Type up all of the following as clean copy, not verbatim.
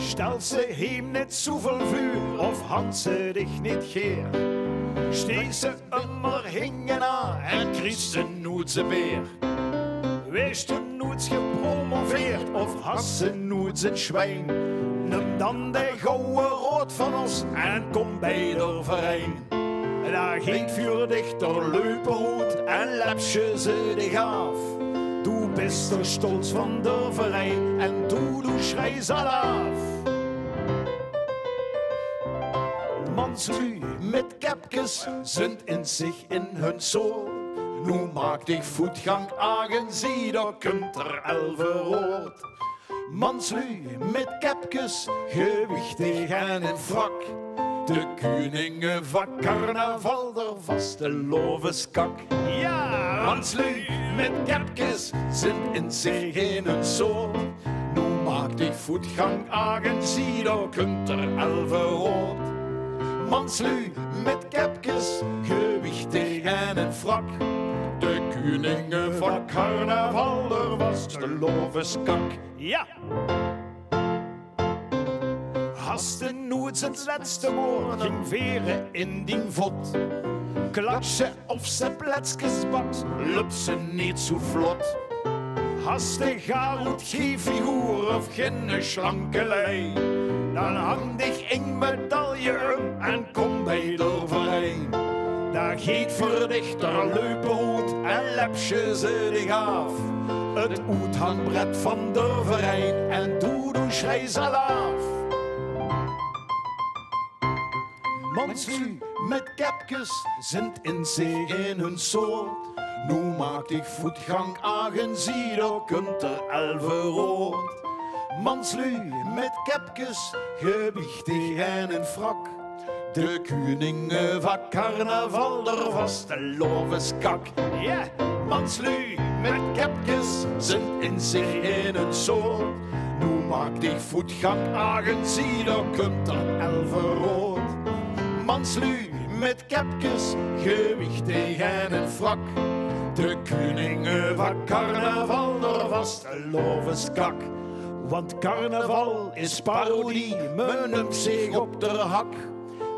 Stel ze heem net zoveel vuur of hand ze dich niet geer. Steek ze immer hingen aan en kriest ze nooit ze beer. Wees je nooit gepromoveerd of has ze nooit zijn schwijn. Neem dan de gouden rood van ons en kom bij de verein. Daar ging vuurdichter leupenrood en lepsje ze dich af. Du bist er stolz van de verein en du schreis al af. Manslüj met kepkes sind in zich in hun soort. Nu maak dich voetgang agen, zie, daar komt er 11 rood. Manslüj met kepkes, gewichtig en in frak. De koningen van carnaval, der vastelaovesacts. Ja, Manslüj met kepkes sind in zich in hun soort. Nu maak dich voetgang agen, zie, daar komt er 11 rood. Manslüj met kepkes, gewichtig en in frak. De koningen van carnaval, der vastelaovesacts. Ja! Hast du nooit het laatste woord, ging veren in die vod. Klatsje of ze pletskes bad, lup ze niet zo vlot. Hast de garoet geen figuur of geen slanke lei, dan hang dich in medaille om en kom bij de verein. Daar geet voor dichter leupenrood en lepsje ze dich af. Het uithangbred van de verein en du schreis al af. Manslüj met kepkes sind in zich in hun soort. Nu maak dich voetgang agen, zie, daar komt er 11 rood. Manslüj met kepkes, gewichtig en in frak. De koningen van carnaval, der vastelaovesacts. Ja, Manslüj met kepkes sind in zich in hun soort. Nu maak dich voetgang agen, zie, daar komt er 11 rood. Manslüj met kepkes, gewichtig en in frak. De koningen van carnaval, der vastelaovesacts. Want carnaval is parodie, men neemt zich op de hak.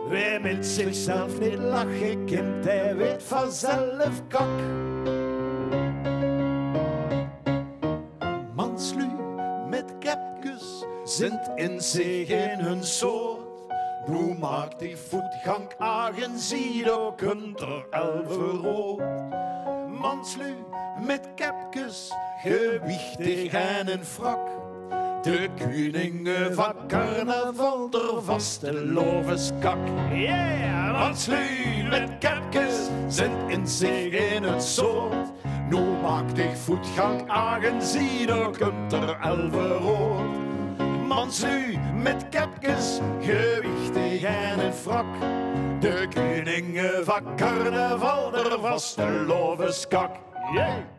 Wie met zichzelf niet lachen kent, hij weet vanzelf kak. Manslüj met kepkes sind in zich in hun soort. Nu maakt die voetgang agen, zie, daar komt er 11 rood. Manslüj met kepkes, gewichtig en in frak. De koningen van carnaval, der vastelaovesacts. Yeah, Manslüj met kepkes sind in zich in het soort. Nu maak dich voetgang agen, zie, daar komt er 11 rood. Manslüj met kepkes, gewichtig en in frak. De koningen van carnaval, der vastelaovesacts. Yeah.